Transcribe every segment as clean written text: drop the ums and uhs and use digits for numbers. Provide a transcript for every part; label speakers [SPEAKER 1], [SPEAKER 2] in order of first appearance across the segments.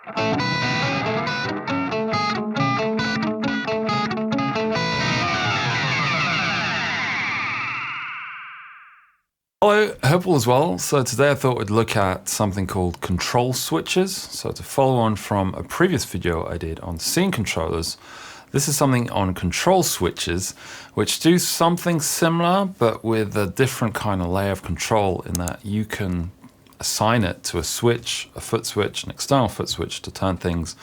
[SPEAKER 1] Hello, hope all is well. So today I thought we'd look at something called control switches. So to follow on from a previous video I did on scene controllers, this is something on control switches, which do something similar, but with a different kind of layer of control in that you can assign it to a switch, a foot switch, an external foot switch to turn things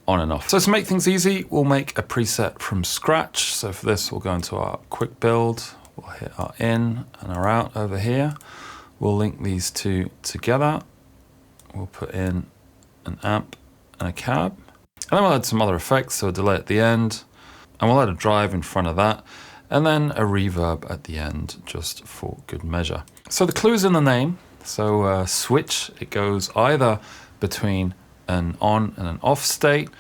[SPEAKER 1] on and off. So to make things easy, we'll make a preset from scratch. So for this, we'll go into our quick build. We'll hit our in and our out over here. We'll link these two together. We'll put in an amp and a cab. And then we'll add some other effects, so a delay at the end. And we'll add a drive in front of that. And then a reverb at the end, just for good measure. So the clue's in the name. So switch, it goes either between an on and an off state,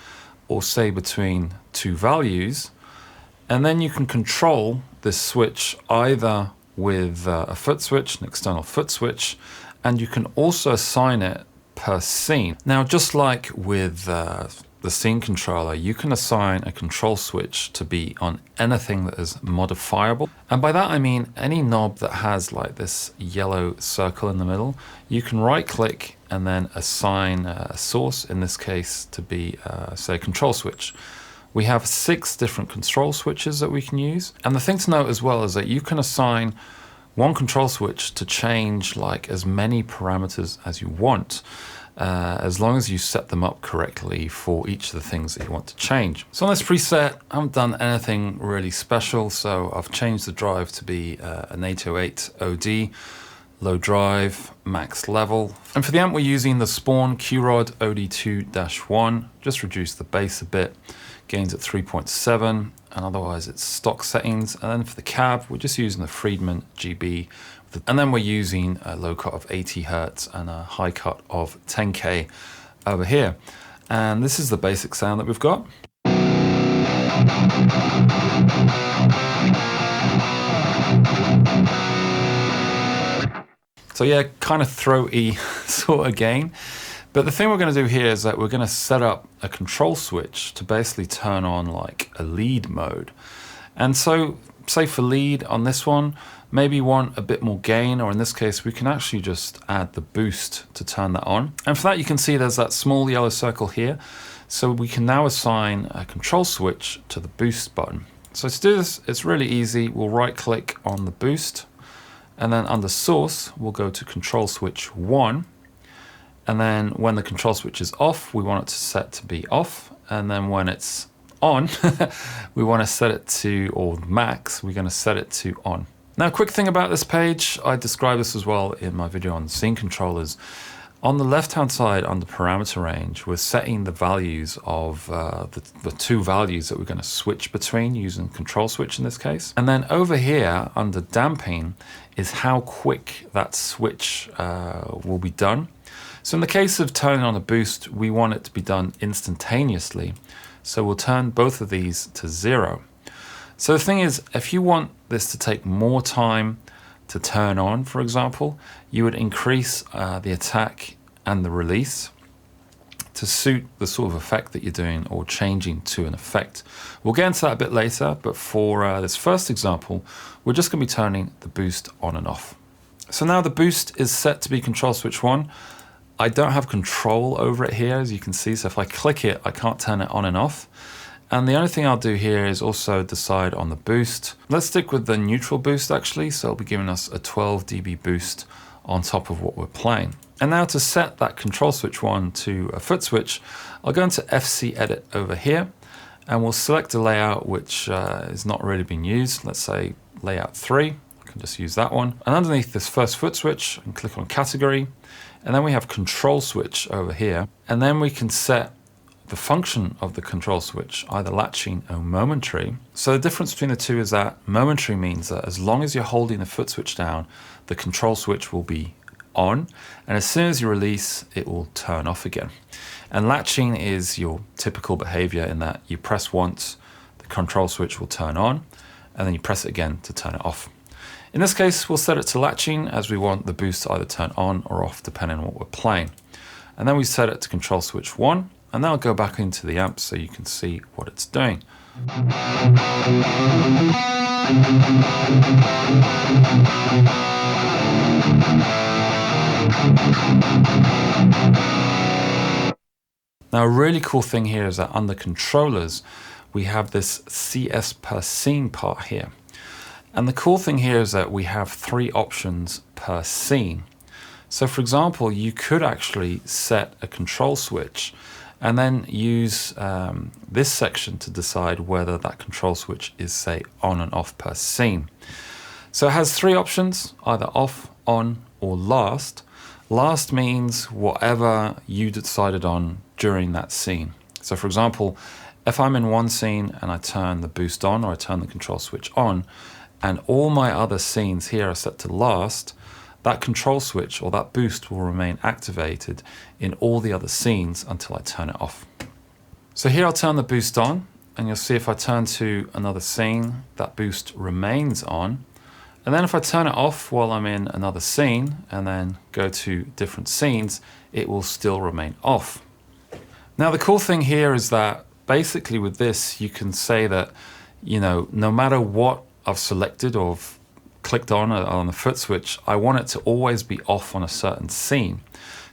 [SPEAKER 1] or say between two values. And then you can control this switch either with a foot switch, an external foot switch, and you can also assign it per scene. Now, just like with the scene controller, you can assign a control switch to be on anything that is modifiable. And by that, I mean any knob that has like this yellow circle in the middle, you can right click and then assign a source, in this case, to be, say, a control switch. We have 6 different control switches that we can use. And the thing to note as well is that you can assign one control switch to change like as many parameters as you want, as long as you set them up correctly for each of the things that you want to change. So on this preset, I haven't done anything really special. So I've changed the drive to be an 808 OD, low drive, max level. And for the amp, we're using the Spawn Q-Rod OD2-1, just reduce the bass a bit. Gains at 3.7, and otherwise it's stock settings. And then for the cab, we're just using the Friedman GB. And then we're using a low cut of 80 Hertz and a high cut of 10K over here. And this is the basic sound that we've got. So yeah, kind of throaty sort of gain. But the thing we're going to do here is that we're going to set up a control switch to basically turn on like a lead mode. And so say for lead on this one, maybe you want a bit more gain, or in this case, we can actually just add the boost to turn that on. And for that, you can see there's that small yellow circle here. So we can now assign a control switch to the boost button. So to do this, it's really easy. We'll right click on the boost, and then under source, we'll go to control switch 1. And then when the control switch is off, we want it to set to be off. And then when it's on, we want to set it to, or max, we're going to set it to on. Now, a quick thing about this page, I described this as well in my video on scene controllers. On the left-hand side, under parameter range, we're setting the values of the two values that we're going to switch between using control switch in this case. And then over here, under damping, is how quick that switch will be done. So in the case of turning on a boost, we want it to be done instantaneously. So we'll turn both of these to 0. So the thing is, if you want this to take more time to turn on, for example, you would increase the attack and the release to suit the sort of effect that you're doing or changing to an effect. We'll get into that a bit later, but for this first example, we're just going to be turning the boost on and off. So now the boost is set to be control switch 1. I don't have control over it here, as you can see. So if I click it, I can't turn it on and off. And the only thing I'll do here is also decide on the boost. Let's stick with the neutral boost actually. So it'll be giving us a 12 dB boost on top of what we're playing. And now to set that control switch 1 to a foot switch, I'll go into FC edit over here, and we'll select a layout which is not really being used. Let's say layout 3. I can just use that one. And underneath this first foot switch, I can click on category. And then we have control switch over here. And then we can set the function of the control switch, either latching or momentary. So the difference between the two is that momentary means that as long as you're holding the foot switch down, the control switch will be on. And as soon as you release, it will turn off again. And latching is your typical behavior in that you press once, the control switch will turn on, and then you press it again to turn it off. In this case, we'll set it to latching as we want the boost to either turn on or off depending on what we're playing. And then we set it to control switch 1, And then I'll go back into the amp so you can see what it's doing. Now, a really cool thing here is that under controllers, we have this CS per scene part here. And the cool thing here is that we have 3 options per scene. So for example, you could actually set a control switch and then use this section to decide whether that control switch is, say, on and off per scene. So it has 3 options, either off, on, or last. Last means whatever you decided on during that scene. So for example, if I'm in one scene and I turn the boost on, or I turn the control switch on, and all my other scenes here are set to last, that control switch or that boost will remain activated in all the other scenes until I turn it off. So here I'll turn the boost on, and you'll see if I turn to another scene, that boost remains on. And then if I turn it off while I'm in another scene and then go to different scenes, it will still remain off. Now the cool thing here is that basically with this, you can say that, you know, no matter what I've selected or clicked on the foot switch, I want it to always be off on a certain scene.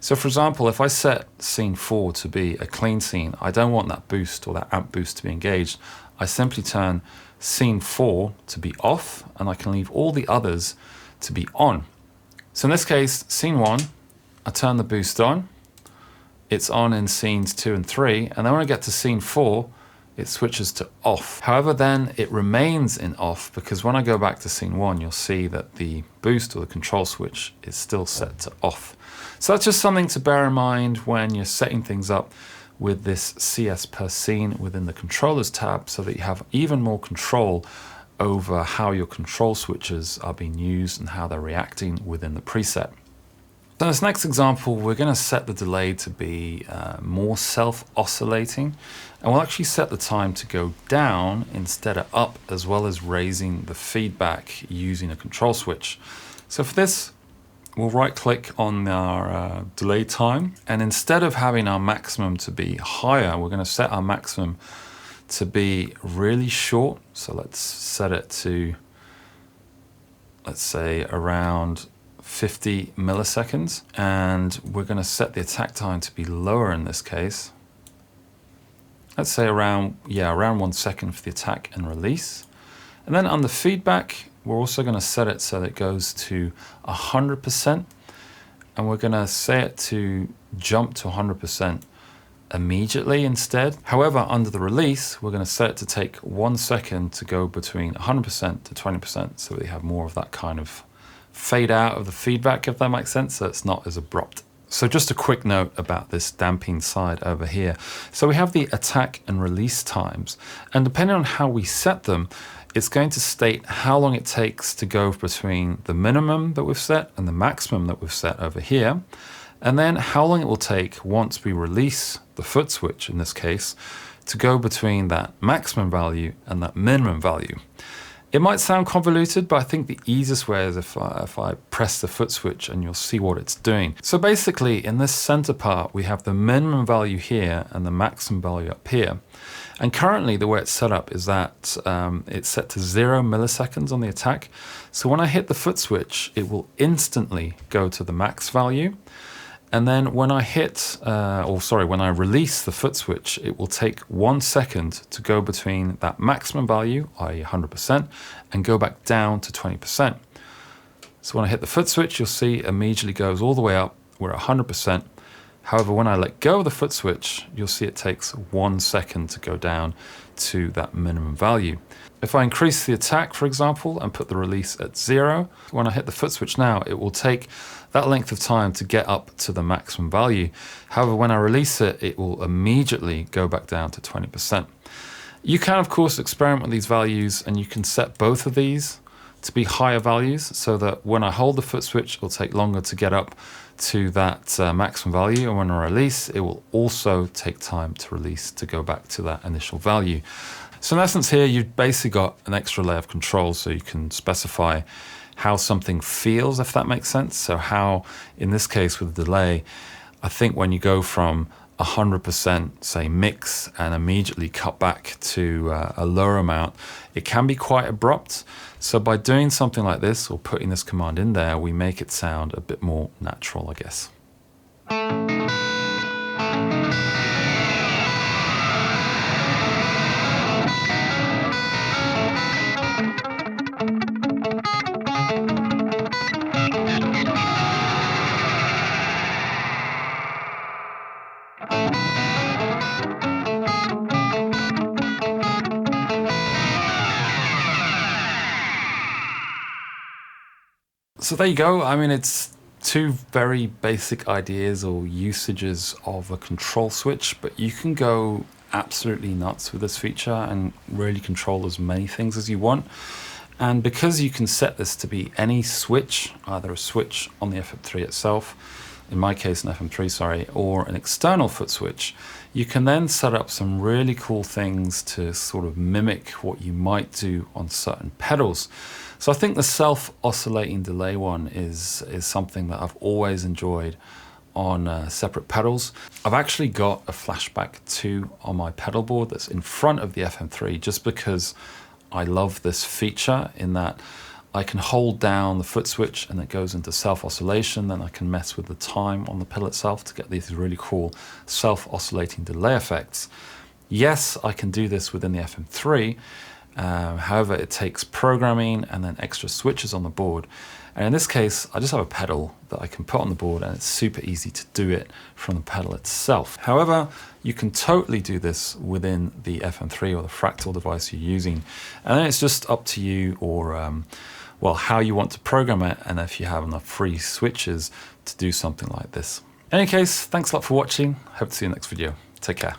[SPEAKER 1] So for example, if I set scene 4 to be a clean scene, I don't want that boost or that amp boost to be engaged. I simply turn scene 4 to be off, and I can leave all the others to be on. So in this case, scene 1, I turn the boost on. It's on in scenes 2 and 3, and then when I get to scene 4, it switches to off. However, then it remains in off because when I go back to scene 1, you'll see that the boost or the control switch is still set to off. So that's just something to bear in mind when you're setting things up with this CS per scene within the controllers tab, so that you have even more control over how your control switches are being used and how they're reacting within the preset. So in this next example, we're going to set the delay to be more self-oscillating, and we'll actually set the time to go down instead of up, as well as raising the feedback using a control switch. So for this, we'll right click on our delay time, and instead of having our maximum to be higher, we're going to set our maximum to be really short. So let's set it to, let's say, around 50 milliseconds, and we're going to set the attack time to be lower in this case. Let's say around 1 second for the attack and release. And then on the feedback, we're also going to set it so that it goes to 100%, and we're going to set it to jump to 100% immediately instead. However, under the release, we're going to set it to take 1 second to go between 100% to 20%, so we have more of that kind of fade out of the feedback, if that makes sense, so it's not as abrupt. So just a quick note about this damping side over here. So we have the attack and release times, and depending on how we set them, it's going to state how long it takes to go between the minimum that we've set and the maximum that we've set over here, and then how long it will take once we release the foot switch, in this case, to go between that maximum value and that minimum value. It might sound convoluted, but I think the easiest way is if I press the foot switch, and you'll see what it's doing. So basically, in this center part, we have the minimum value here and the maximum value up here. And currently, the way it's set up is that it's set to 0 milliseconds on the attack. So when I hit the foot switch, it will instantly go to the max value. And then when I when I release the foot switch, it will take 1 second to go between that maximum value, i.e. 100%, and go back down to 20%. So when I hit the foot switch, you'll see it immediately goes all the way up. We're at 100%. However, when I let go of the foot switch, you'll see it takes 1 second to go down to that minimum value. If I increase the attack, for example, and put the release at 0, when I hit the foot switch now, it will take that length of time to get up to the maximum value. However, when I release it, it will immediately go back down to 20%. You can, of course, experiment with these values, and you can set both of these to be higher values so that when I hold the foot switch, it will take longer to get up to that maximum value, and when I release, it will also take time to release to go back to that initial value. So in essence here, you've basically got an extra layer of control, so you can specify how something feels, if that makes sense. So how, in this case with the delay, I think when you go from 100% say mix and immediately cut back to a lower amount, it can be quite abrupt. So by doing something like this or putting this command in there, we make it sound a bit more natural, I guess. So there you go. I mean, it's two very basic ideas or usages of a control switch, but you can go absolutely nuts with this feature and really control as many things as you want. And because you can set this to be any switch, either a switch on the FM3 itself, in my case an FM3, sorry, or an external foot switch, you can then set up some really cool things to sort of mimic what you might do on certain pedals. So I think the self-oscillating delay one is something that I've always enjoyed on separate pedals. I've actually got a Flashback 2 on my pedal board that's in front of the FM3 just because I love this feature in that I can hold down the foot switch and it goes into self-oscillation. Then I can mess with the time on the pedal itself to get these really cool self-oscillating delay effects. Yes, I can do this within the FM3. However, it takes programming and then extra switches on the board. And in this case, I just have a pedal that I can put on the board and it's super easy to do it from the pedal itself. However, you can totally do this within the FM3 or the Fractal device you're using. And then it's just up to you or well, how you want to program it and if you have enough free switches to do something like this. In any case, thanks a lot for watching. Hope to see you in the next video. Take care.